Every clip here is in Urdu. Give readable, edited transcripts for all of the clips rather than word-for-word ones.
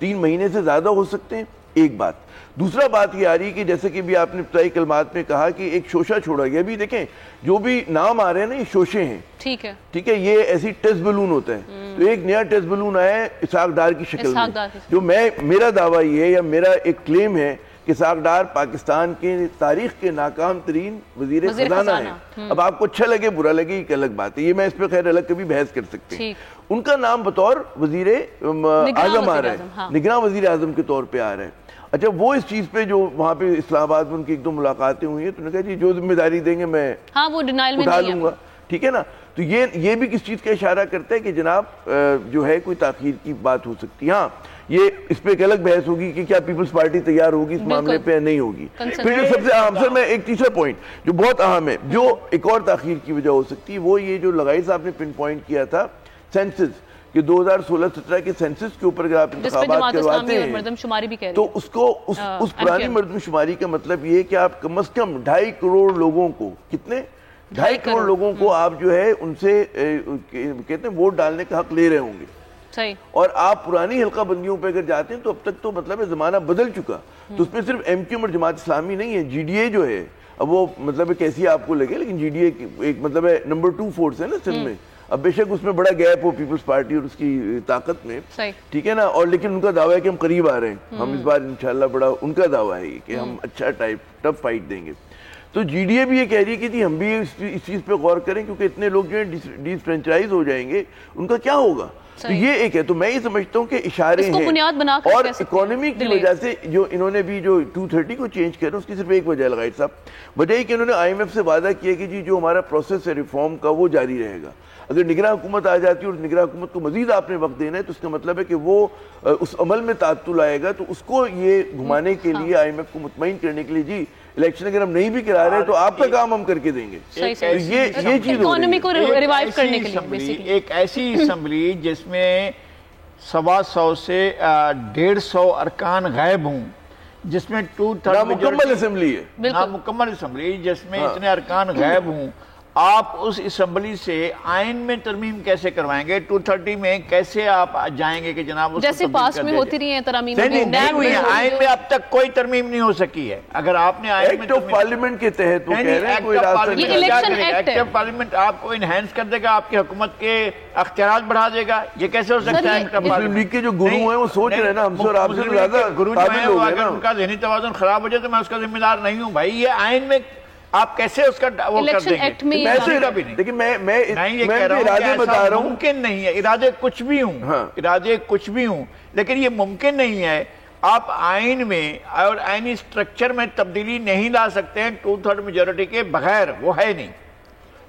3 مہینے سے زیادہ ہو سکتے ہیں، ایک بات۔ دوسرا بات یہ آ رہی کہ جیسے کہ بھی آپ نے ابتدائی کلمات میں کہا کہ ایک شوشہ چھوڑا گیا، بھی دیکھیں جو بھی نام آ رہے ہیں نا یہ شوشے ہیں، ٹھیک ہے، یہ ایسی ٹیسٹ بلون ہوتا ہے، تو ایک نیا ٹیسٹ بلون آیا ہے اسحاق ڈار کی شکل میں، جو میرا دعویٰ یہ ہے یا میرا ایک کلیم ہے کہ اسحاق ڈار پاکستان کے تاریخ کے ناکام ترین وزیر خزانہ ہیں۔ اب آپ کو اچھا لگے برا لگے ایک الگ بات ہے، یہ میں اس پہ خیر الگ کبھی بحث کر سکتے ہیں۔ ان کا نام بطور وزیر اعظم آ رہا ہے، نگراں وزیر اعظم کے طور پہ آ رہا ہے۔ اچھا وہ اس چیز پہ جو وہاں پہ اسلام آباد میں ان کی 1-2 ملاقاتیں ہوئی ہیں تو انہوں نے کہا جی جو ذمہ داری دیں گے میں اٹھا لوں گا، ٹھیک ہے نا۔ تو یہ بھی کس چیز کا اشارہ کرتا ہے کہ جناب جو ہے کوئی تاخیر کی بات ہو سکتی ہے۔ ہاں یہ اس پہ ایک الگ بحث ہوگی کہ کیا پیپلز پارٹی تیار ہوگی اس معاملے پہ نہیں ہوگی۔ پھر جو سب سے اہم سر میں ایک تیسرا پوائنٹ جو بہت اہم ہے جو ایک اور تاخیر کی وجہ ہو سکتی ہے وہ یہ جو لغائی صاحب نے پن پوائنٹ کیا تھا سینسس کہ 2016-17 کے سینسس کے اوپر اگر آپ انتخابات کرواتے ہیں تو اس پرانی مردم شماری کا مطلب یہ کہ آپ کم از کم 2.5 کروڑ لوگوں کو، کتنے 2.5 کروڑ لوگوں کو آپ جو ہے ان سے کہتے ہیں ووٹ ڈالنے کا حق لے رہے ہوں گے، اور آپ پرانی حلقہ بندیوں پہ اگر جاتے ہیں تو اب تک تو مطلب زمانہ بدل چکا، تو اس میں صرف ایم کیو اور جماعت اسلامی نہیں ہے، جی ڈی اے جو ہے اب وہ مطلب کیسی آپ کو لگے لیکن جی ڈی اے ایک مطلب ہے نمبر 2 فورس ہے نا سندھ میں، اب بے شک اس میں بڑا گیپ ہو پیپلز پارٹی اور اس کی طاقت میں، ٹھیک ہے نا، اور لیکن ان کا دعویٰ ہے کہ ہم قریب آ رہے ہیں، ہم اس بار انشاءاللہ بڑا ان کا دعویٰ ہے کہ ہم اچھا ٹف فائٹ دیں گے۔ تو جی ڈی اے بھی یہ کہہ رہی ہے کہ جی ہم بھی اس چیز پہ غور کریں کیونکہ اتنے لوگ جو ہیں ڈی فرینچائز ہو جائیں گے ان کا کیا ہوگا، تو یہ ایک ہے۔ تو میں یہ سمجھتا ہوں کہ اشارے ہیں، اور اکانومی کی وجہ سے جو انہوں نے بھی جو 230 کو چینج کیا اس کی صرف ایک وجہ ہے لغائی صاحب، وجہ یہ کہ انہوں نے آئی ایم ایف سے وعدہ کیا کہ جی جو ہمارا پروسیس ہے ریفارم کا وہ جاری رہے گا، اگر نگراں حکومت آ جاتی ہے اور نگراں حکومت کو مزید آپ نے وقت دینا ہے تو اس کا مطلب ہے کہ وہ اس عمل میں تعطل آئے گا، تو اس کو یہ گھمانے کے لیے آئی ایم ایف کو مطمئن کرنے کے لیے جی الیکشن اگر ہم نہیں بھی کرا رہے تو آپ کا کام ہم کر کے دیں گے، یہ چیز اکانومی کو ریوائیو کرنے کے لیے ایک ایسی اسمبلی جس میں 125 سے 150 ارکان غائب ہوں، جس میں 2/3 نامکمل اسمبلی ہے، نامکمل اسمبلی جس میں اتنے ارکان غائب ہوں، آپ اس اسمبلی سے آئین میں ترمیم کیسے کروائیں گے؟ 230 میں کیسے آپ جائیں گے کہ جناب اس کو جیسے پاس میں ہوتی رہی ہیں ترمیم؟ نہیں ہوئی ہے، آئین میں اب تک کوئی ترمیم نہیں ہو سکی ہے۔ اگر آپ نے آئین میں ایکٹ آف پارلیمنٹ کے تحت وہ کہہ رہے ہیں کوئی راستہ نہیں، یہ الیکشن ایکٹ ہے، ایکٹ آف پارلیمنٹ آپ کو انہینس کر دے گا، آپ کی حکومت کے اختیارات بڑھا دے گا، یہ کیسے ہو سکتا ہے؟ مسلم لیگ کے جو گرو ہیں وہ سوچ رہے ہیں نا ہم سے اور آپ سے زیادہ گرو جو ہیں اگر ان کا ذہنی توازن خراب ہو جائے تو میں اس کا ذمہ دار نہیں ہوں بھائی، یہ آئین میں آپ کیسے اس کا وہ کر دیں گے؟ لیکن میں یہ کہہ رہا ہوں کہ ایسا ممکن نہیں ہے، ارادے کچھ بھی ہوں لیکن یہ ممکن نہیں ہے، آپ آئین میں اور آئینی سٹرکچر میں تبدیلی نہیں لا سکتے ہیں 2/3 میجورٹی کے بغیر، وہ ہے نہیں،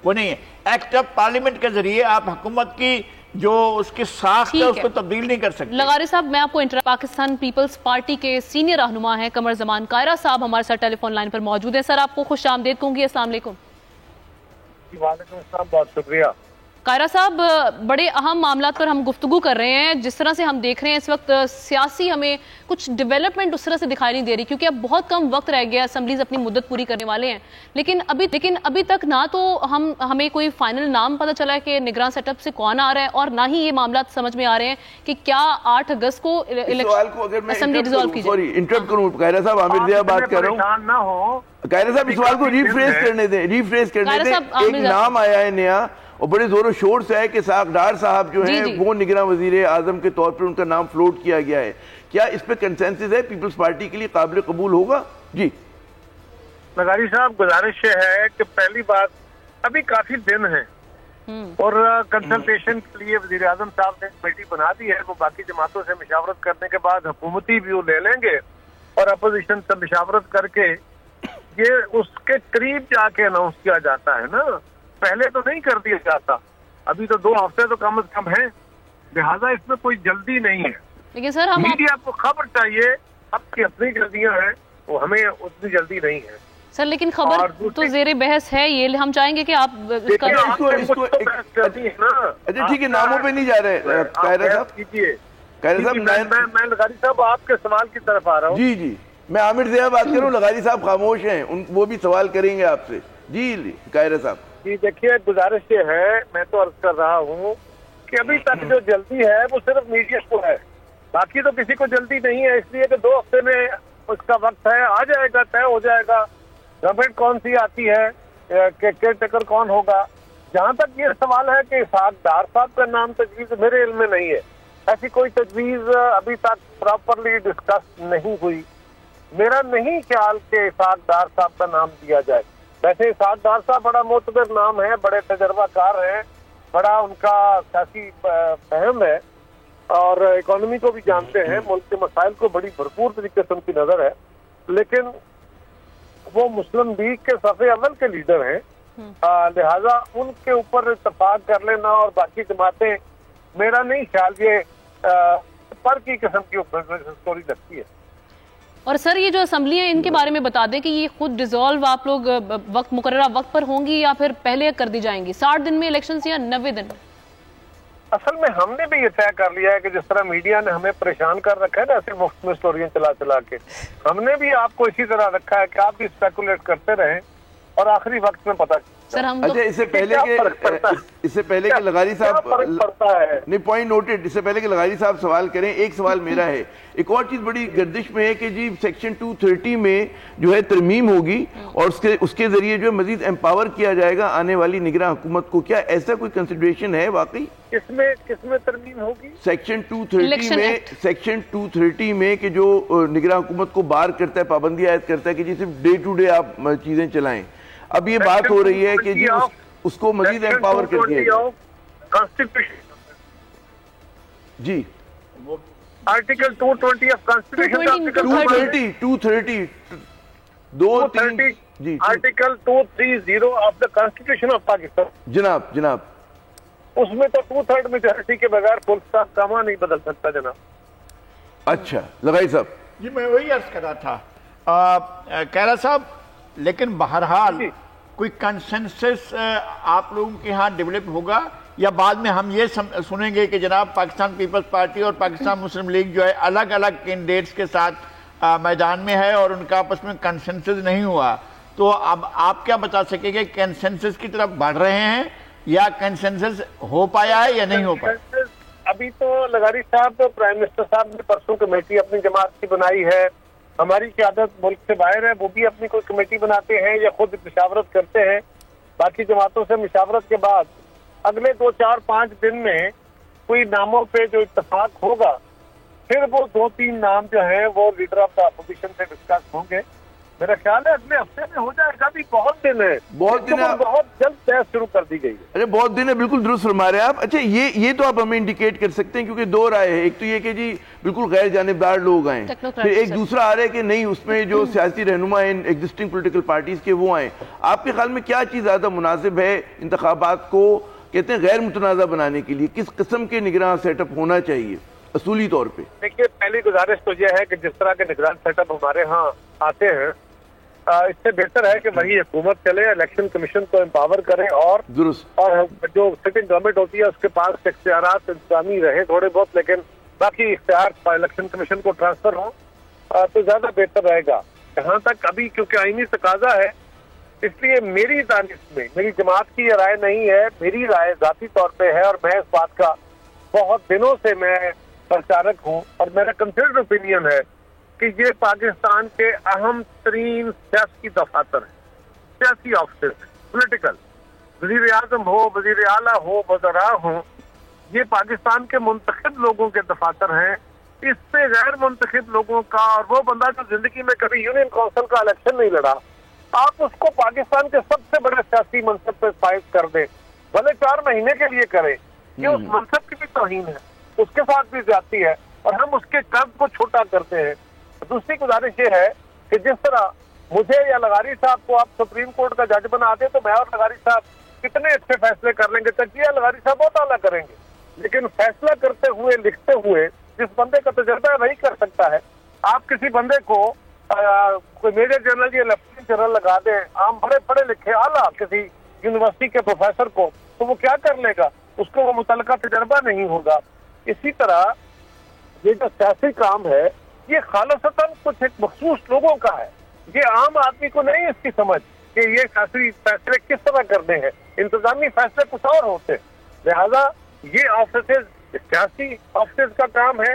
وہ نہیں ہے۔ ایکٹ آف پارلیمنٹ کے ذریعے آپ حکومت کی جو اس کی ساخت ہے اس کو تبدیل نہیں کر سکتے۔ لغاری صاحب میں آپ کو پاکستان پیپلز پارٹی کے سینئر رہنما ہیں قمر زمان قائرہ صاحب ہمارے ساتھ ٹیلی فون لائن پر موجود ہیں۔ سر آپ کو خوش آمدید کہوں گی، السلام علیکم۔ وعلیکم السلام، بہت شکریہ۔ قائرہ صاحب بڑے اہم معاملات پر ہم گفتگو کر رہے ہیں، جس طرح سے ہم دیکھ رہے ہیں اس وقت سیاسی ہمیں کچھ ڈیولپمنٹ اس طرح سے دکھائی نہیں دے رہی کیونکہ اب بہت کم وقت رہ گیا، اسمبلیز اپنی مدت پوری کرنے والے ہیں، لیکن ابھی تک نہ تو ہمیں کوئی فائنل نام پتہ چلا ہے کہ نگراں سیٹ اپ سے کون آ رہا ہے، اور نہ ہی یہ معاملات سمجھ میں آ رہے ہیں کہ کیا 8 اگست کو اسمبلی ڈیزالو کی جائے۔ انٹرپٹ کروں قائرہ صاحب، عامر ضیاء بات کر رہا ہوں، قائرہ صاحب اس سوال کو ریفریز کرنے دیں، ایک نام آیا ہے نیا اور بڑے زور و شور سے ہے کہ اسحاق ڈار صاحب جو ہیں وہ نگراں وزیر اعظم کے طور پر ان کا نام فلوٹ کیا گیا ہے، کیا اس پہ کنسنسس ہے پیپلز پارٹی کے لیے قابل قبول ہوگا؟ جی لغاری صاحب، گزارش یہ ہے کہ پہلی بات ابھی کافی دن ہیں اور کنسلٹیشن کے لیے وزیر اعظم صاحب نے کمیٹی بنا دی ہے، وہ باقی جماعتوں سے مشاورت کرنے کے بعد حکومتی ویو لے لیں گے اور اپوزیشن سے مشاورت کر کے یہ اس کے قریب جا کے اناؤنس کیا جاتا ہے نا، پہلے تو نہیں کر دیا جاتا، ابھی تو 2 ہفتے تو کم از کم ہیں، لہٰذا اس میں کوئی جلدی نہیں ہے۔ لیکن سر میڈیا کو خبر چاہیے، اب کی اپنی جلدیاں ہیں، وہ ہمیں اتنی جلدی نہیں ہے سر، لیکن خبر تو زیر بحث ہے، یہ ہم چاہیں گے کہ آپ اچھا ٹھیک ہے، ناموں پہ نہیں جا رہے قائرہ صاحب کیجیے۔ قائرہ صاحب میں لغاری صاحب آپ کے سوال کی طرف آ رہا ہوں۔ جی میں عامر ضیاء بات کروں، لغاری صاحب خاموش ہیں، وہ بھی سوال کریں گے آپ سے۔ جی قائرہ صاحب جی دیکھیے، گزارش یہ ہے، میں تو عرض کر رہا ہوں کہ ابھی تک جو جلدی ہے وہ صرف میڈیا کو ہے، باقی تو کسی کو جلدی نہیں ہے، اس لیے کہ 2 ہفتے میں اس کا وقت ہے، آ جائے گا، طے ہو جائے گا گورنمنٹ کون سی آتی ہے، کیئر ٹیکر کون ہوگا۔ جہاں تک یہ سوال ہے کہ اسحاق ڈار صاحب کا نام تجویز میرے علم میں نہیں ہے، ایسی کوئی تجویز ابھی تک پراپرلی ڈسکس نہیں ہوئی۔ میرا نہیں خیال کہ اسحاق ڈار صاحب کا نام دیا جائے۔ ویسے اسحاق ڈار صاحب بڑا معتبر نام ہے، بڑے تجربہ کار ہیں، بڑا ان کا سیاسی فہم ہے اور اکانومی کو بھی جانتے ہیں، ملک کے مسائل کو بڑی بھرپور طریقے سے ان کی نظر ہے، لیکن وہ مسلم لیگ کے صف اول کے لیڈر ہیں، لہذا ان کے اوپر اتفاق کر لینا اور باقی جماعتیں، میرا نہیں خیال یہ پر کی قسم کی اسٹوری لگتی ہے۔ اور سر یہ جو اسمبلی ہیں ان کے بارے میں بتا دیں کہ یہ خود ڈیزالو آپ لوگ وقت مقررہ وقت پر ہوں گی یا پھر پہلے کر دی جائیں گی، 60 دن میں الیکشنز یا 90 دن؟ اصل میں ہم نے بھی یہ طے کر لیا ہے کہ جس طرح میڈیا نے ہمیں پریشان کر رکھا ہے نا ایسے مفت میں اسٹوریاں چلا چلا کے، ہم نے بھی آپ کو اسی طرح رکھا ہے کہ آپ بھی اسپیکولیٹ کرتے رہیں اور آخری وقت میں پتہ سر ہم اچھا اس سے پہلے کہ لغاری صاحب نہیں پوائنٹ نوٹڈ، اس سے پہلے کہ لغاری صاحب سوال کریں، ایک سوال میرا ہے، ایک اور چیز بڑی گردش میں ہے کہ جی سیکشن 230 میں جو ہے ترمیم ہوگی اور اس کے ذریعے جو ہے مزید امپاور کیا جائے گا آنے والی نگراں حکومت کو، کیا ایسا کوئی کنسیڈریشن ہے واقعی؟ کس میں ترمیم ہوگی؟ سیکشن 230 میں کہ جو نگراں حکومت کو بار کرتا ہے، پابندی عائد کرتا ہے کہ جی صرف ڈے ٹو ڈے آپ چیزیں چلائیں، اب یہ بات ہو رہی ہے کہ جی اس کو مزید امپاور کر دیا جائے۔ جی آرٹیکل 220 آف کانسٹیٹیوشن، 230 جی article 230 of the constitution of Pakistan, جناب اس میں تو 2/3 میجورٹی کے بغیر فل اسٹاپ کاما نہیں بدل سکتا جناب۔ اچھا لغائی صاحب جی میں وہی عرض کر رہا تھا کیرا صاحب، لیکن بہرحال کوئی کنسنسس آپ لوگوں کے ہاں ڈیولپ ہوگا یا بعد میں ہم یہ سنیں گے کہ جناب پاکستان پیپلز پارٹی اور پاکستان مسلم لیگ جو ہے الگ الگ کینڈیڈیٹس کے ساتھ میدان میں ہے اور ان کا آپس میں کنسنسس نہیں ہوا، تو اب آپ کیا بتا سکیں گے کنسنسس کی طرف بڑھ رہے ہیں یا کنسنسس ہو پایا ہے یا نہیں ہو پایا؟ ابھی تو لغاری صاحب پرائم منسٹر صاحب نے پرسوں کمیٹی اپنی جماعت کی بنائی ہے، ہماری قیادت ملک سے باہر ہے، وہ بھی اپنی کوئی کمیٹی بناتے ہیں یا خود مشاورت کرتے ہیں، باقی جماعتوں سے مشاورت کے بعد اگلے 2-4-5 دن میں کوئی ناموں پہ جو اتفاق ہوگا، پھر وہ 2-3 نام جو ہیں وہ لیڈر آف دا اپوزیشن سے ڈسکس ہوں گے۔ میرا خیال ہے اگلے ہفتے میں ہو جائے گا، بھی بہت دن ہے، بہت جلد بحث شروع کر دی گئی ہے۔ اچھا بہت دن ہے، بالکل درست فرما رہے ہیں آپ۔ اچھا یہ تو آپ ہمیں انڈیکیٹ کر سکتے ہیں کیونکہ 2 رائے ہیں، ایک تو یہ کہ جی بالکل غیر جانبدار لوگ آئیں، پھر ایک دوسرا آ رہا ہے کہ نہیں اس میں جو سیاسی رہنما ہیں ایگزسٹنگ پولیٹیکل پارٹیز کے وہ آئیں۔ آپ کے خیال میں کیا چیز زیادہ مناسب ہے انتخابات کو کہتے ہیں غیر متنازع بنانے کے لیے؟ کس قسم کے نگراں سیٹ اپ ہونا چاہیے اصولی طور پہ؟ دیکھیے پہلی گزارش تو یہ ہے کہ جس طرح کے نگران سیٹ اپ ہمارے ہاں آتے ہیں، اس سے بہتر ہے کہ وہی حکومت چلے، الیکشن کمیشن کو امپاور کریں اور جو سٹنگ گورنمنٹ ہوتی ہے اس کے پاس اختیارات انتظامی رہے تھوڑے بہت، لیکن باقی اختیار الیکشن کمیشن کو ٹرانسفر ہوں تو زیادہ بہتر رہے گا۔ جہاں تک ابھی کیونکہ آئینی تقاضا ہے، اس لیے میری دانش میں میری جماعت کی یہ رائے نہیں ہے، میری رائے ذاتی طور پہ ہے اور میں اس بات کا بہت دنوں سے میں پرچارک ہوں اور میرا کنسیڈرڈ اوپینین ہے کہ یہ پاکستان کے اہم ترین سیاسی دفاتر ہیں، سیاسی آفسز پولیٹیکل، وزیر اعظم ہو، وزیر اعلیٰ ہو، وزراء ہوں، یہ پاکستان کے منتخب لوگوں کے دفاتر ہیں۔ اس سے غیر منتخب لوگوں کا، اور وہ بندہ جو زندگی میں کبھی یونین کونسل کا الیکشن نہیں لڑا، آپ اس کو پاکستان کے سب سے بڑے سیاسی منصب پہ فائز کر دیں، بھلے 4 مہینے کے لیے کریں، یہ اس منصب کی بھی توہین ہے، اس کے ساتھ بھی زیادتی ہے اور ہم اس کے قد کو چھوٹا کرتے ہیں۔ دوسری گزارش یہ ہے کہ جس طرح مجھے یا لغاری صاحب کو آپ سپریم کورٹ کا جج بنا دیں تو میں اور لغاری صاحب کتنے اچھے فیصلے کر لیں گے، تجزیہ لغاری صاحب بہت اعلیٰ کریں گے، لیکن فیصلہ کرتے ہوئے، لکھتے ہوئے جس بندے کا تجربہ وہی کر سکتا ہے۔ آپ کسی بندے کو کوئی میجر جنرل یا لیفٹیننٹ جنرل لگا دیں، عام بڑے پڑھے لکھے اعلیٰ کسی یونیورسٹی کے پروفیسر کو، تو وہ کیا کر لے گا؟ اس کو وہ متعلقہ تجربہ نہیں ہوگا۔ اسی طرح یہ جو سیاسی کام ہے یہ خالصتاً کچھ ایک مخصوص لوگوں کا ہے، یہ عام آدمی کو نہیں اس کی سمجھ کہ یہ سیاسی فیصلے کس طرح کرنے ہیں، انتظامی فیصلے کچھ اور ہوتے ہیں۔ لہذا یہ آفیسز سیاسی آفیسز کا کام ہے،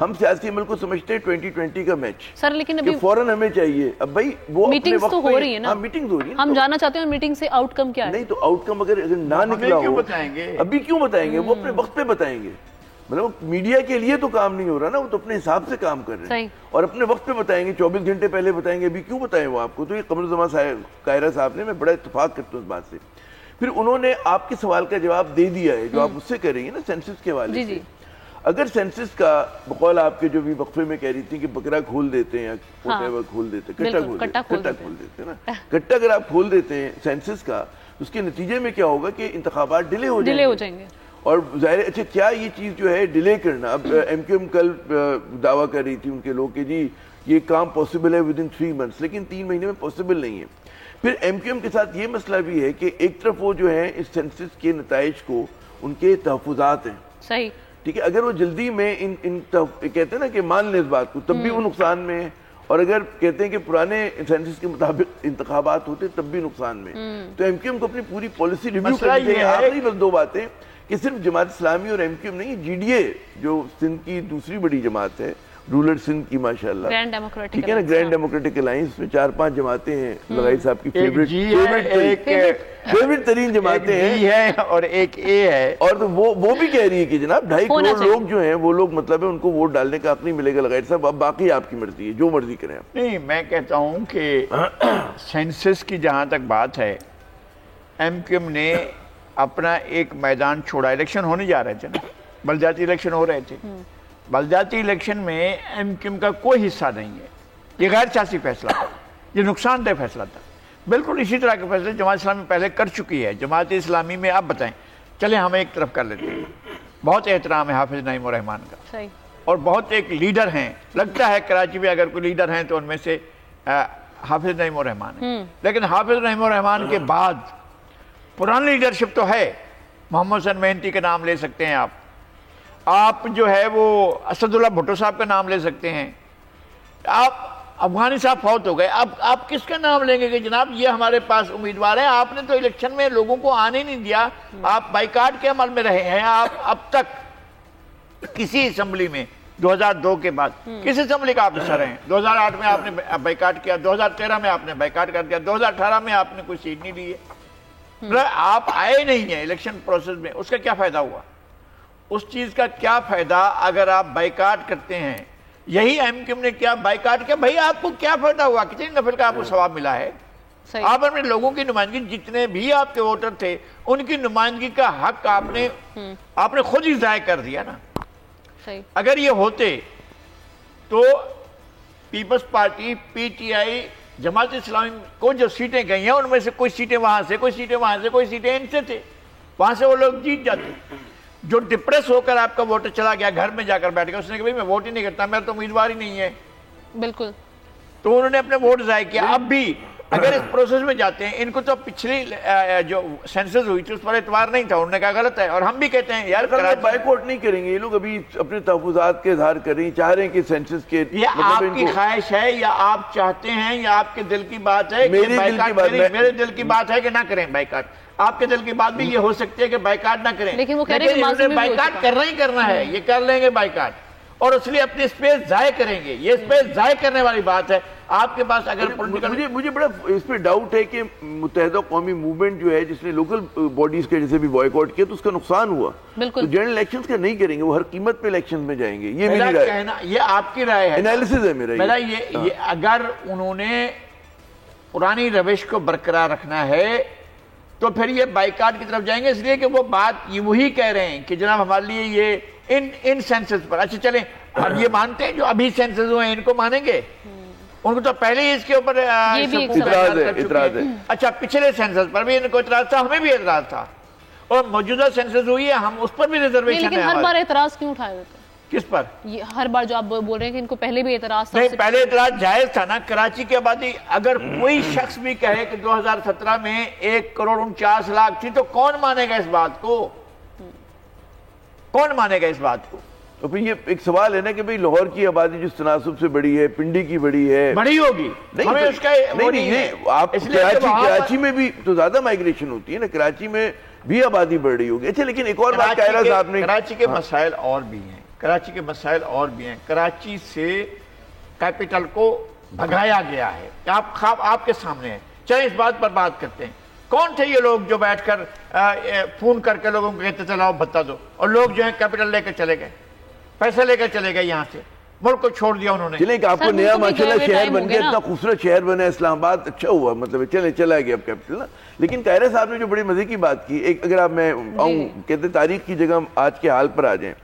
ہم سیاسی عمل کو سمجھتے ہیں 2020 کا میچ سر، لیکن ابھی فوراً ہمیں چاہیے اب بھائی وہ میٹنگز تو ہو رہی ہیں نا، میٹنگز ہو رہی ہیں، ہم جاننا چاہتے ہیں میٹنگ سے آؤٹ کم کیا ہے. نہیں تو آؤٹ کم اگر نہ نکلا ہو ابھی کیوں بتائیں گے؟ وہ اپنے وقت پہ بتائیں گے. مطلب میڈیا کے لیے تو کام نہیں ہو رہا نا، وہ تو اپنے حساب سے کام کر رہے ہیں اور اپنے وقت پہ بتائیں گے. 24 گھنٹے پہلے بتائیں گے، ابھی کیوں بتائیں وہ آپ کو؟ تو یہ قمر الزمان قاہرہ صاحب نے، میں بڑا اتفاق کرتا ہوں اس بات سے. پھر انہوں نے آپ کے سوال کا جواب دے دیا ہے جو آپ اس سے کر رہی ہیں نا، سینسس کے حوالے سے. اگر سینسس کا بقول آپ کے جو بھی وقفے میں کہہ رہی تھی کہ بکرا کھول دیتے ہیں یا کھول دیتے ہیں، کٹا کھول دیتے ہیں نا، کٹا اگر آپ کھول دیتے ہیں سینسس کا، اس کے نتیجے میں کیا ہوگا کہ انتخابات ڈیلے ہو جائیں گے. اور ظاہر اچھا کیا یہ چیز جو ہے ڈیلے کرنا، اب ایم کیو ایم کل دعویٰ کر رہی تھی ان کے لوگ کہ جی یہ کام پاسبل ہے ود ان 3 months، لیکن 3 مہینے میں پاسبل نہیں ہے. پھر ایم کیو ایم کے ساتھ یہ مسئلہ بھی ہے کہ ایک طرف وہ جو ہے اس سینسس کے نتائج کو ان کے تحفظات ہیں، صحیح ٹھیک ہے، اگر وہ جلدی میں ان کہتے ہیں نا کہ مان لیں اس بات کو، تب بھی وہ نقصان میں ہے. اور اگر کہتے ہیں کہ پرانے سینسس کے مطابق انتخابات ہوتے تب بھی نقصان میں. تو ایم کیو ایم کو اپنی پوری پالیسی ریویو کرنی چاہیے. آخری بس 2 باتیں کہ صرف جماعت اسلامی اور ایم کیو ایم نہیں، جی ڈی اے جو سندھ کی دوسری بڑی جماعت ہے، رولر سندھ کی ماشاءاللہ، ٹھیک ہے نا، گرینڈ ڈیموکریٹک الائنس میں 4-5 جماعتیں ہیں، لغائی صاحب کی فیوریٹ ترین جماعتیں ہیں اور ایک اے ہے. اور وہ بھی کہہ رہی ہے کہ جناب 2.5 کروڑ لوگ جو ہیں وہ لوگ مطلب ہے ان کو ووٹ ڈالنے کا حق نہیں ملے گا. لغائی صاحب اب باقی آپ کی مرضی ہے، جو مرضی کریں آپ. نہیں، میں کہتا ہوں کہ سینسس کی جہاں تک بات ہے، ایم کیو ایم نے اپنا ایک میدان چھوڑا. الیکشن ہونے جا رہے تھے نا، بلدیاتی الیکشن ہو رہے تھے. بلدیاتی الیکشن میں ایم کیو ایم کا کوئی حصہ نہیں ہے. یہ غیر سیاسی فیصلہ تھا، یہ نقصان دہ فیصلہ تھا. بالکل اسی طرح کے فیصلے جماعت اسلامی پہلے کر چکی ہے. جماعت اسلامی میں آپ بتائیں، چلیں ہم ایک طرف کر لیتے ہیں، بہت احترام ہے حافظ نعیم الرحمان کا، اور بہت ایک لیڈر ہیں، لگتا ہے کراچی میں اگر کوئی لیڈر ہیں تو ان میں سے حافظ نعیم الرحمان ہے. لیکن حافظ نعیم الرحمان کے بعد پرانی لیڈرشپ تو ہے. محمد حسین مہنتی کا نام لے سکتے ہیں آپ جو ہے وہ اسد اللہ بھٹو صاحب کا نام لے سکتے ہیں. آپ افغانی صاحب فوت ہو گئے، اب آپ کس کا نام لیں گے کہ جناب یہ ہمارے پاس امیدوار ہیں؟ آپ نے تو الیکشن میں لوگوں کو آنے نہیں دیا، آپ بائیکاٹ کے عمل میں رہے ہیں. آپ اب تک کسی اسمبلی میں 2002 کے بعد کس اسمبلی کا آپ حصہ رہے ہیں؟ 2008 میں آپ نے بائیکاٹ کیا، 2013 میں آپ نے بائیکاٹ کر دیا، 2018 میں آپ نے کوئی سیٹ نہیں لی ہے. آپ آئے نہیں ہیں الیکشن پروسیس میں. اس کا کیا فائدہ ہوا؟ اس چیز کا کیا فائدہ اگر آپ بائیکاٹ کرتے ہیں؟ یہی ایم کیو ایم نے کیا، بائیکاٹ کیا. بھائی آپ کو کیا فائدہ ہوا؟ کتنی نفل کا آپ کو ثواب ملا ہے؟ آپ اپنے لوگوں کی نمائندگی، جتنے بھی آپ کے ووٹر تھے ان کی نمائندگی کا حق آپ نے خود ہی ضائع کر دیا نا. اگر یہ ہوتے تو پیپلز پارٹی، پی ٹی آئی، جماعت اسلامی کو جو سیٹیں گئی ہیں ان میں سے کوئی سیٹیں وہاں سے، کوئی سیٹیں وہاں سے، کوئی سیٹیں ان سے تھے، وہاں سے وہ لوگ جیت جاتے. جو ڈپریس ہو کر آپ کا ووٹر چلا گیا، گھر میں جا کر بیٹھ گیا، اس نے کہا میں ووٹ ہی نہیں کرتا، میرا تو امیدوار ہی نہیں ہے، بالکل، تو انہوں نے اپنے ووٹ ضائع کیا. اب بھی اگر اس پروسیس میں جاتے ہیں، ان کو تو پچھلی جو سینسس ہوئی تھی اس پر اعتبار نہیں تھا، انہوں نے کہا غلط ہے. اور ہم بھی کہتے ہیں یار بائیک آؤٹ نہیں کریں گے. یہ لوگ ابھی اپنے تحفظات کے اظہار کر رہے ہیں، چاہ رہے ہیں کہ سینسس کے، یہ آپ کی خواہش ہے یا آپ چاہتے ہیں یا آپ کے دل کی بات ہے؟ میرے دل کی بات ہے کہ نہ کریں بائیکاٹ. آپ کے دل کی بات بھی یہ ہو سکتی ہے کہ بائیکاٹ نہ کریں، لیکن بائیکاٹ کرنا ہی کرنا ہے. یہ کر لیں گے بائیکاٹ اور اس لیے اپنی اسپیس ضائع کریں گے. یہ اسپیس ضائع کرنے والی بات ہے. آپ کے پاس اگر مجھے بڑا اس پہ ڈاؤٹ ہے کہ متحدہ قومی موومنٹ جو ہے جس نے لوکل باڈیز کے جیسے بھی بوائک آؤٹ کیا تو اس کا نقصان ہوا. تو جنرل الیکشنز کا نہیں کریں گے، وہ ہر قیمت پہ الیکشنز میں جائیں گے. یہ میری رائے ہے، یہ آپ کی رائے ہے، انالیسز ہے میرا. یہ اگر انہوں نے پرانی روش کو برقرار رکھنا ہے تو پھر یہ بائیکاٹ کی طرف جائیں گے، اس لیے کہ وہ بات یہ وہی کہہ رہے ہیں کہ جناب ہمارے لیے یہ ان سینسس پر. اچھا چلیں، اب یہ مانتے ہیں جو ابھی سینسس ہوئے ہیں ان کو مانیں گے؟ ان کو تو پہلے ہی اس کے اوپر اعتراض ہے. اچھا پچھلے سینسس پر بھی ان کو اعتراض تھا، ہمیں بھی اعتراض تھا، اور موجودہ سینسس ہوئی ہے ہم اس پر بھی ریزرویشن ہے. لیکن ہر بار اعتراض کیوں اٹھائے ہوتے ہیں؟ کس پر؟ ہر بار جو آپ بول رہے ہیں کہ ان کو پہلے بھی اعتراض تھا. نہیں، پہلے اعتراض جائز تھا نا. کراچی کی آبادی اگر کوئی شخص بھی کہے کہ 2017 میں 1,49,00,000 تھی تو کون مانے گا اس بات کو؟ کون مانے گا اس بات کو؟ تو پھر یہ ایک سوال ہے نا کہ بھئی لاہور کی آبادی جس تناسب سے بڑی ہے، پنڈی کی بڑی ہے، بڑی ہوگی، ہمیں اس کا نہیں. آپ کراچی میں بھی تو زیادہ مائگریشن ہوتی ہے نا، کراچی میں بھی آبادی بڑھ رہی ہوگی. اچھا لیکن ایک اور بات قاہرہ صاحب نے، کراچی کے مسائل اور بھی ہیں. کراچی کے مسائل اور بھی ہیں. کراچی سے کیپٹل کو بھگایا گیا ہے, آپ خواب آپ کے سامنے ہے. چلیں اس بات پر بات کرتے ہیں. کون تھے یہ لوگ جو بیٹھ کر فون کر کے لوگوں کو کہتے چلاؤ بھتہ دو, اور لوگ جو ہیں کیپٹل لے کر چلے گئے, پیسے لے کر چلے گئے, یہاں سے ملک کو چھوڑ دیا انہوں نے. چلیں کہ آپ کو نیا ماشاءاللہ شہر بن گیا, اتنا خوبصورت شہر بنا اسلام آباد, اچھا ہوا, مطلب چلے چلا گیا اب کیپٹل نا. لیکن قاہرہ صاحب نے جو بڑی مزے کی بات کی, ایک اگر آپ میں آؤں کہتے تاریخ کی جگہ آج کے حال پر آ جائیں,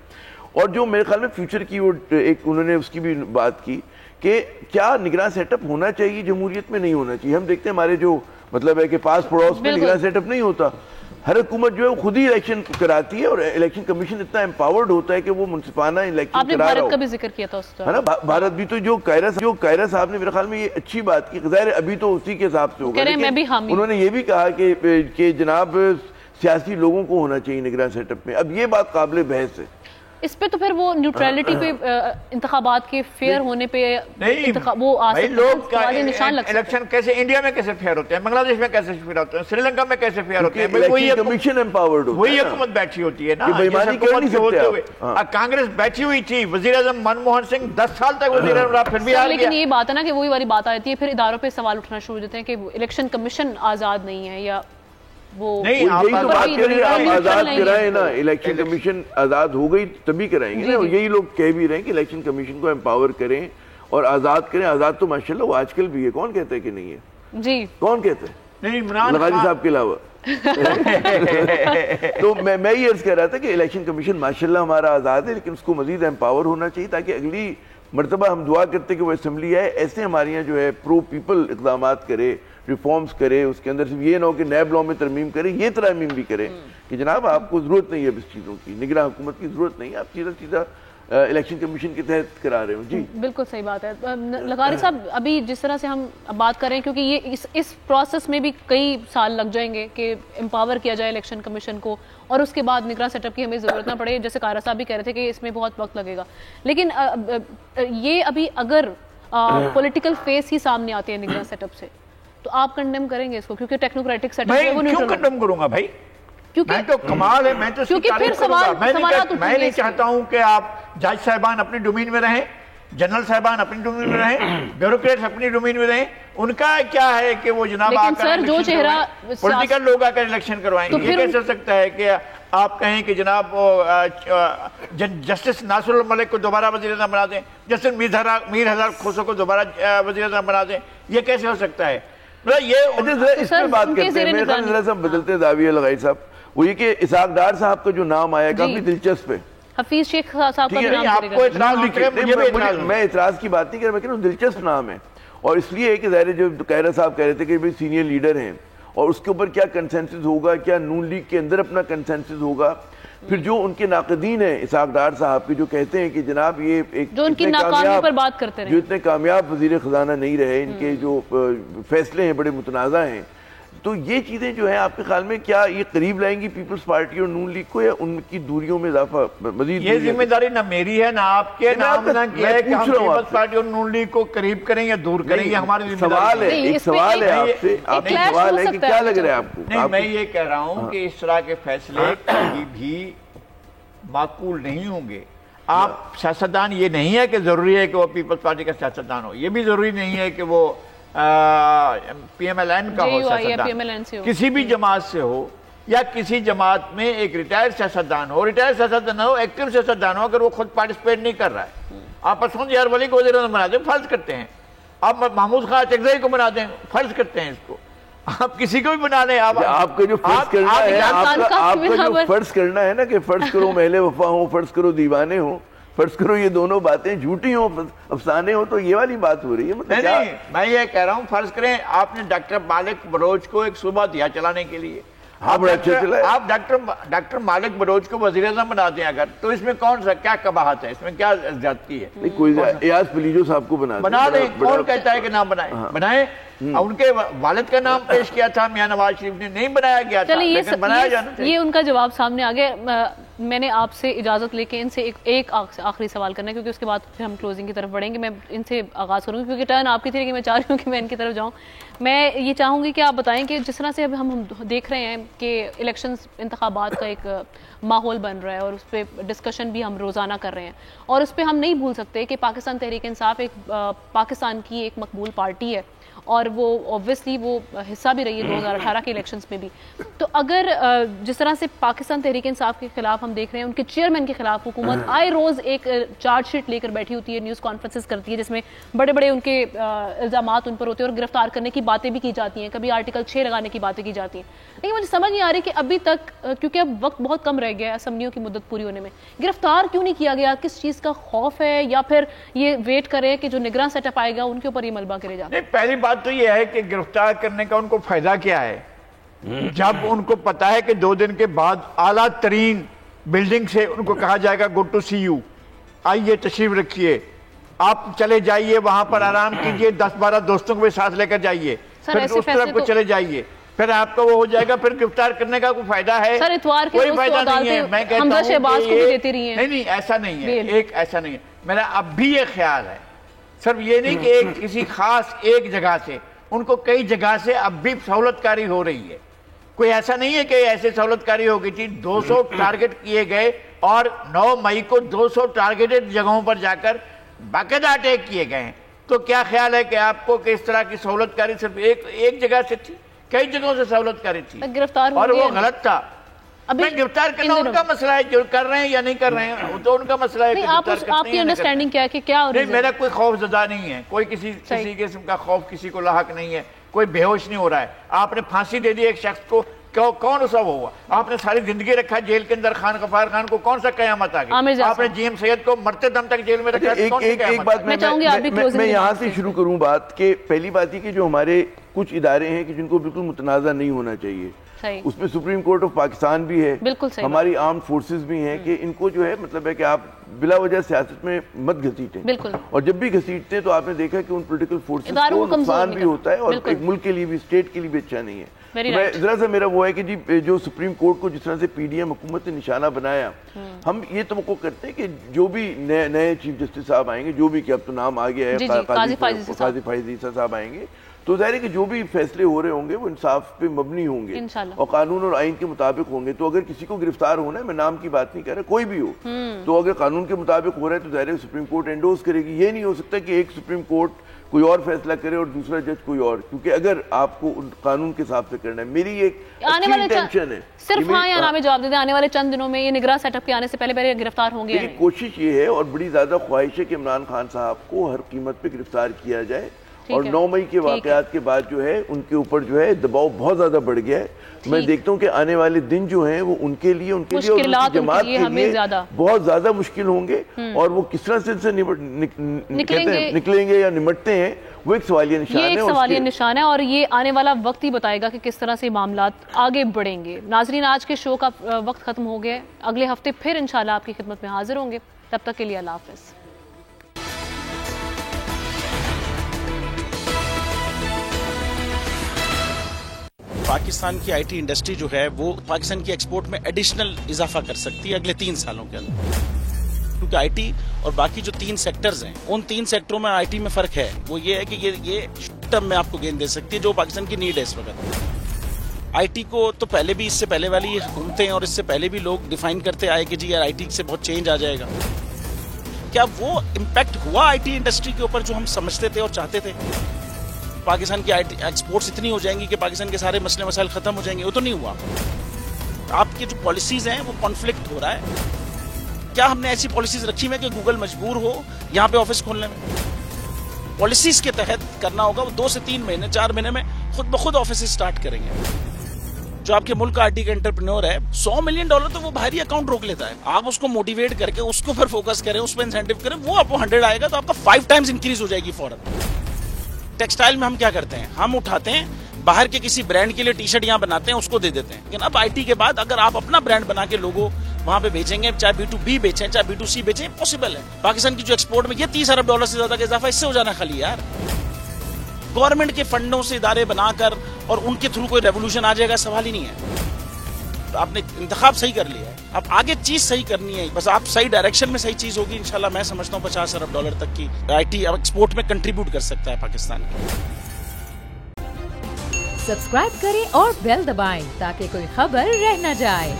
اور جو میرے خیال میں فیوچر کی وہ ایک انہوں نے اس کی بھی بات کی کہ کیا نگراں سیٹ اپ ہونا چاہیے جمہوریت میں, نہیں ہونا چاہیے. ہم دیکھتے ہیں ہمارے جو مطلب ہے کہ پاس پڑوس میں نگراں سیٹ اپ نہیں ہوتا, ہر حکومت جو ہے وہ خود ہی الیکشن کراتی ہے, اور الیکشن کمیشن اتنا امپاورڈ ہوتا ہے کہ وہ منصفانہ الیکشن کرا رہا ہو. آپ نے بھارت کا بھی ذکر کیا تھا اس طرح, ہے نا, بھارت بھی تو جو قاہرہ صاحب نے میرے خیال میں یہ اچھی بات کی, ظاہر ابھی تو اسی کے حساب سے ہوگا, انہوں نے یہ بھی کہا کہ جناب سیاسی لوگوں کو ہونا چاہیے نگراں سیٹ اپ میں. اب یہ بات قابل بحث ہے. اس پہ تو پھر وہ نیوٹرلٹی پہ انتخابات کے فیئر ہونے پہ وہ نشان لگ سکتے ہیں. الیکشن کیسے انڈیا میں کیسے فیئر ہوتے ہیں, بنگلہ دیش میں کیسے فیئر ہوتے ہیں, سری لنکا میں کیسے فیئر ہوتے ہیں, وہی حکومت بیٹھی ہوتی ہے نا. کانگریس بیٹھی ہوئی تھی, وزیر اعظم منموہن سنگھ 10 سال تک وزیر اعظم رہا, پھر بھی ہار گیا. لیکن یہ بات ہے نا کہ وہی والی بات آتی ہے, پھر اداروں پہ سوال اٹھنا شروع ہو جاتے ہیں کہ الیکشن کمیشن آزاد نہیں ہے, یا یہی تو بات کریں, آپ آزاد کرائیں نا, الیکشن کمیشن آزاد ہو گئی تبھی کرائیں گے نا. اور یہی لوگ کہہ بھی رہے ہیں کہ الیکشن کمیشن کو امپاور کریں اور آزاد کریں. آزاد تو ماشاءاللہ وہ آج کل بھی ہے, کون کہتا ہے کہ نہیں ہے, جی کون کہتا ہے, نہیں لغاری صاحب کے علاوہ. تو میں یہ عرض کہہ رہا تھا کہ الیکشن کمیشن ماشاءاللہ ہمارا آزاد ہے, لیکن اس کو مزید امپاور ہونا چاہیے, تاکہ اگلی مرتبہ ہم دعا کرتے کہ وہ اسمبلی آئے ایسے ہمارے یہاں جو ہے پرو پیپل اقدامات کرے, ریفارمز کرے, اس کے اندر صرف یہ نہ ہو کہ نیب لا میں ترمیم کرے, یہ ترمیم بھی کرے کہ جناب آپ کو ضرورت نہیں ہے اس چیزوں کی, نگراں حکومت کی ضرورت نہیں ہے, آپ سیدھا الیکشن کمیشن کے تحت کرا رہے ہوں. جی بالکل صحیح بات ہے. لغاری صاحب ابھی جس طرح سے ہم بات کریں, کیونکہ یہ اس پروسیس میں بھی کئی سال لگ جائیں گے کہ امپاور کیا جائے الیکشن کمیشن کو, اور اس کے بعد نگراں سیٹ اپ کی ہمیں ضرورت نہ پڑے, جیسے قاہرہ صاحب بھی کہہ رہے تھے کہ اس میں بہت وقت لگے گا. لیکن یہ ابھی اگر پولیٹیکل فیس ہی سامنے آتے ہیں نگراں سیٹ اپ سے, تو آپ کنڈیم کریں گے اس کو, کیونکہ ٹیکنوکریٹک سیٹ اپ ہے وہ نیوٹرل. میں کیوں کنڈیم کروں گا بھائی, میں تو کمال ہے, میں تو میں نہیں چاہتا ہوں کہ آپ جج صاحبان اپنی ڈومین میں رہیں, جنرل صاحبان اپنی ڈومین میں رہیں, بیوروکریٹس اپنی ڈومین میں رہیں. ان کا کیا ہے کہ وہ جناب آ کر پولیٹیکل لوگ آ کر الیکشن کروائیں گے. یہ کیسے سکتا ہے کہ آپ کہیں کہ جناب جسٹس ناصر الملک کو دوبارہ وزیر اعظم بنا دیں, جسٹس میر ہزار کھوسو کو دوبارہ وزیر اعظم بنا دیں, یہ کیسے ہو سکتا ہے؟ اس پہ بات کرتے ہیں, میرے خیال ذرا سا بدلتے دعویہ لغائی صاحب, وہ یہ کہ اسحاق ڈار صاحب کا جو نام آیا کافی دلچسپ ہے. حفیظ شیخ صاحب کا نام, میں اعتراض کی بات نہیں کر رہا, میں کہہ رہا ہوں دلچسپ نام ہے, اور اس لیے کہ ظاہر جو قاہرہ صاحب کہہ رہے تھے کہ سینئر لیڈر ہیں, اور اس کے اوپر کیا کنسنسس ہوگا, کیا نون لیگ کے اندر اپنا کنسنسس ہوگا. پھر جو ان کے ناقدین ہیں اسحاق ڈار صاحب کے, جو کہتے ہیں کہ جناب یہ ایک جو ان کی ناکامی پر بات کرتے ہیں, جو اتنے کامیاب وزیر خزانہ نہیں رہے, ان کے جو فیصلے ہیں بڑے متنازع ہیں, تو یہ چیزیں جو ہیں آپ کے خیال میں کیا یہ قریب لائیں گی پیپلز پارٹی اور نون لیگ کو, یا ان کی دوریوں میں اضافہ مزید؟ یہ ذمہ داری نہ میری ہے نہ آپ کے, نام نہ کیا ہے کہ ہم پیپلز پارٹی اور نون لیگ کو قریب کریں یا دور کریں, یہ ہماری ذمہ داری ہے. ایک سوال ہے آپ سے, آپ کا سوال ہے کہ کیا لگ رہا ہے آپ کو؟ نہیں, میں یہ کہہ رہا ہوں کہ اس طرح کے فیصلے کبھی بھی معقول نہیں ہوں گے. آپ سیاستدان یہ نہیں ہے کہ ضروری ہے کہ وہ پیپلز پارٹی کا سیاستدان ہو, یہ بھی ضروری نہیں ہے کہ وہ پی ایم ایل این کا ہو سیاستدان, کسی بھی جماعت سے ہو, یا کسی جماعت میں ایک ریٹائرڈ سیاستدان ہو, ریٹائرڈ سیاستدان ہو, ایکٹیو سیاستدان ہو, اگر وہ خود پارٹیسپیٹ نہیں کر رہا ہے. آپ پسند یار ولی کو وزیر اعظم بنا دیں, فرض کرتے ہیں. آپ محمود خان چکزئی کو بنا دیں, فرض کرتے ہیں اس کو. آپ کسی کو بھی بنا لیں. آپ کا جو فرض کرنا ہے, آپ کا جو فرض کرنا ہے نا کہ فرض کرو محل وفا ہوں, فرض کرو دیوانے ہوں, فرض کرو یہ دونوں باتیں جھوٹی ہوں, افسانے ہوں, تو یہ والی بات ہو رہی ہے. نہیں, میں یہ کہہ رہا ہوں فرض کریں آپ نے ڈاکٹر مالک بلوچ کو ایک صوبہ دیا چلانے کے لیے, آپ ڈاکٹر مالک بلوچ کو وزیر اعظم بنا دیں اگر, تو اس میں کون سا کیا قباحت ہے, اس میں کیا زیادتی ہے؟ کوئی ایاز پلیجو صاحب کو بنا دیں, کون کہتا ہے کہ نام بنائیں؟ ان کے والد کا نام پیش کیا تھا میاں نواز شریف نے, نہیں بنایا گیا تھا, لیکن بنایا جانا چاہیے. یہ ان کا جواب سامنے آ گیا. میں نے آپ سے اجازت لے کے ان سے ایک آخری سوال کرنا ہے کیونکہ اس کے بعد پھر ہم کلوزنگ کی طرف بڑھیں گے. میں ان سے آغاز کروں گی کیونکہ ٹرن آپ کی تھی لیکن میں چاہ رہی ہوں کہ میں ان کی طرف جاؤں. میں یہ چاہوں گی کہ آپ بتائیں کہ جس طرح سے اب ہم دیکھ رہے ہیں کہ الیکشنز انتخابات کا ایک ماحول بن رہا ہے اور اس پہ ڈسکشن بھی ہم روزانہ کر رہے ہیں اور اس پہ ہم نہیں بھول سکتے کہ پاکستان تحریک انصاف ایک پاکستان کی ایک مقبول پارٹی ہے اور وہ اوبویسلی وہ حصہ بھی رہی ہے 2018 کے الیکشنز میں بھی. تو اگر جس طرح سے پاکستان تحریک انصاف کے خلاف ہم دیکھ رہے ہیں ان کے چیئرمین کے خلاف حکومت آئے روز ایک چارج شیٹ لے کر بیٹھی ہوتی ہے, نیوز کانفرنسز کرتی ہے جس میں بڑے بڑے ان کے الزامات ان پر ہوتے ہیں اور گرفتار کرنے کی باتیں بھی کی جاتی ہیں, کبھی آرٹیکل 6 لگانے کی باتیں کی جاتی ہیں. لیکن مجھے سمجھ نہیں آ رہی کہ ابھی تک, کیونکہ اب وقت بہت کم رہ گیا ہے اسمبلیوں کی مدت پوری ہونے میں, گرفتار کیوں نہیں کیا گیا؟ کس چیز کا خوف ہے یا پھر یہ ویٹ کرے کہ جو نگراں سیٹ اپ آئے گا ان کے اوپر یہ ملبہ کرے جائے؟ پہلی بات تو یہ ہے کہ گرفتار کرنے کا ان کو فائدہ کیا ہے جب ان کو پتا ہے کہ 2 دن کے بعد اعلیٰ ترین بلڈنگ سے ان کو کہا جائے گا گڈ ٹو سی یو, آئیے تشریف رکھیے, آپ چلے جائیے وہاں پر آرام کیجئے, 10-12 دوستوں کو بھی ساتھ لے کر جائیے, پھر اس طرف کو چلے جائیے, پھر آپ کو وہ ہو جائے گا. پھر گرفتار کرنے کا کوئی فائدہ ہے؟ کوئی فائدہ نہیں ہے. میں کہتا ہوں کہ نہیں ایسا نہیں ہے, ایسا نہیں ہے. میرا اب بھی یہ خیال ہے صرف یہ نہیں کہ کسی خاص ایک جگہ سے, ان کو کئی جگہ سے اب بھی سہولت کاری ہو رہی ہے. کوئی ایسا نہیں ہے کہ ایسے سہولت کاری ہو گئی تھی. 200 ٹارگٹ کیے گئے اور 9 مئی کو 200 ٹارگٹڈ جگہوں پر جا کر باقاعدہ اٹیک کیے گئے ہیں. تو کیا خیال ہے کہ آپ کو کہ اس طرح کی سہولت کاری صرف ایک جگہ سے تھی؟ کئی جگہوں سے سہولت کاری تھی اور وہ غلط تھا. میں گرفتار کرنا ان کا مسئلہ ہے, جو کر رہے ہیں یا نہیں کر رہے ہیں وہ تو ان کا مسئلہ ہے. آپ کی انڈرسٹینڈنگ کیا ہے کہ کیا؟ نہیں, میرا کوئی خوف زدہ نہیں ہے, کوئی کسی قسم کا خوف کسی کو لاحق نہیں ہے, کوئی بے ہوش نہیں ہو رہا ہے. آپ نے پھانسی دے دی ایک شخص کو, کون اسا وہ ہوا؟ آپ نے ساری زندگی رکھا جیل کے اندر خان غفار خان کو, کون سا قیامت آ گئی؟ آپ نے جی ایم سید کو مرتے دم تک جیل میں رکھا. ایک بات میں یہاں سے شروع کروں بات کہ پہلی بات یہ کہ جو ہمارے کچھ ادارے ہیں کہ جن کو بالکل متنازع نہیں ہونا چاہیے, اس میں سپریم کورٹ آف پاکستان بھی ہے, ہماری آرمڈ فورسز بھی ہیں, کہ ان کو جو ہے مطلب ہے کہ آپ بلا وجہ سیاست میں مت گھسیٹیں. اور جب بھی گھسیٹتے ہیں تو آپ نے دیکھا کہ ان پولیٹیکل فورسز کو نقصان بھی ہوتا ہے اور ایک ملک کے لیے بھی, اسٹیٹ کے لیے بھی اچھا نہیں ہے. ذرا سا میرا وہ ہے کہ جی جو سپریم کورٹ کو جس طرح سے پی ڈی ایم حکومت نے نشانہ بنایا, ہم یہ توقع کرتے ہیں کہ جو بھی نئے چیف جسٹس صاحب آئیں گے, جو بھی کہ اب تو نام آ گیا ہے قاضی فائز عیسیٰ صاحب آئیں گے, تو ظاہر ہے کہ جو بھی فیصلے ہو رہے ہوں گے وہ انصاف پہ مبنی ہوں گے اور قانون اور آئین کے مطابق ہوں گے. تو اگر کسی کو گرفتار ہونا ہے, میں نام کی بات نہیں کر رہا, کوئی بھی ہو, تو اگر قانون کے مطابق ہو رہا ہے تو ظاہر ہے سپریم کورٹ انڈورس کرے گی. یہ نہیں ہو سکتا کہ ایک سپریم کورٹ کوئی اور فیصلہ کرے اور دوسرا جج کوئی اور, کیونکہ اگر آپ کو قانون کے حساب سے کرنا ہے. میری ایک انٹینشن ہے صرف ہاں یا نا میں جواب دے دیں, آنے والے چند دنوں میں یہ نگراں سیٹ اپ کے آنے سے پہلے گرفتار ہوں گے. کوشش یہ ہے اور بڑی زیادہ خواہش ہے کہ عمران خان صاحب کو ہر قیمت پہ گرفتار کیا جائے. اور 9 مئی کے واقعات کے بعد جو ہے ان کے اوپر جو ہے دباؤ بہت زیادہ بڑھ گیا ہے. میں دیکھتا ہوں کہ آنے والے دن جو ہیں وہ ان کے لیے اور ان کی جماعت کے لیے بہت زیادہ مشکل ہوں گے, اور وہ کس طرح سے نکلیں گے یا نمٹتے ہیں وہ ایک سوالیہ نشان ہے. اور یہ آنے والا وقت ہی بتائے گا کہ کس طرح سے معاملات آگے بڑھیں گے. ناظرین, آج کے شو کا وقت ختم ہو گیا ہے. اگلے ہفتے پھر انشاءاللہ آپ کی خدمت میں حاضر ہوں گے. تب تک کے لیے اللہ حافظ. پاکستان کی آئی ٹی انڈسٹری جو ہے وہ پاکستان کی ایکسپورٹ میں ایڈیشنل اضافہ کر سکتی ہے اگلے 3 سالوں کے اندر, کیونکہ آئی ٹی اور باقی جو 3 سیکٹرز ہیں ان 3 سیکٹروں میں آئی ٹی میں فرق ہے. وہ یہ ہے کہ یہ شارٹ ٹرم میں آپ کو گین دے سکتی ہے جو پاکستان کی نیڈ ہے اس وقت. آئی ٹی کو تو پہلے بھی, اس سے پہلے والی حکومتیں اور اس سے پہلے بھی لوگ ڈیفائن کرتے آئے کہ جی یار آئی ٹی سے بہت چینج آ جائے گا. کیا وہ امپیکٹ ہوا آئی ٹی انڈسٹری کے اوپر جو ہم سمجھتے تھے اور چاہتے تھے؟ پاکستان کی ایکسپورٹس اتنی ہو جائیں گی کہ پاکستان کے سارے مسئلے مسائل ختم ہو جائیں گے؟ وہ تو نہیں ہوا. آپ کی جو پالیسیز ہیں وہ کانفلکٹ ہو رہا ہے. کیا ہم نے ایسی پالیسیز رکھی ہوئی کہ گوگل مجبور ہو یہاں پہ آفس کھولنے میں؟ پالیسیز کے تحت کرنا ہوگا. وہ 2 سے 3 مہینے 4 مہینے میں خود بخود آفس سٹارٹ کریں گے. جو آپ کے ملک کا آئی ٹی کا انٹرپرینور ہے $100 ملین تو وہ باہری اکاؤنٹ روک لیتا ہے. آپ اس کو موٹیویٹ کر کے اس کو پھر فوکس کریں, اس پہ انسینٹیو کریں, وہ آپ کو 100 آئے گا تو آپ کا 5 ٹائمز انکریز ہو جائے گی فوراً. ٹیکسٹائل میں ہم کیا کرتے ہیں, ہم اٹھاتے ہیں باہر کے کسی برانڈ کے لیے ٹی شرٹ یہاں بناتے ہیں, اس کو دے دیتے ہیں. لیکن اب آئی ٹی کے بعد اگر آپ اپنا برانڈ بنا کے لوگوں وہاں پہ بیچیں گے, چاہے B2B بیچیں چاہے B2C بیچیں, پاسبل ہے. پاکستان کی جو ایکسپورٹ میں یہ $30 ارب سے زیادہ کا اضافہ اس سے ہو جانا خالی یار. گورنمنٹ کے فنڈوں سے ادارے بنا کر اور ان کے تھرو کوئی ریولوشن آ جائے گا, سوال ہی نہیں ہے. آپ نے انتخاب صحیح کر لیا ہے، اب آگے چیز صحیح کرنی ہے، بس آپ صحیح ڈائریکشن میں صحیح چیز ہوگی انشاءاللہ میں سمجھتا ہوں $50 ارب تک کی IT ایکسپورٹ میں کنٹریبیوٹ کر سکتا ہے پاکستان کی۔ سبسکرائب کریں اور بیل دبائیں تاکہ کوئی خبر رہ نہ جائے۔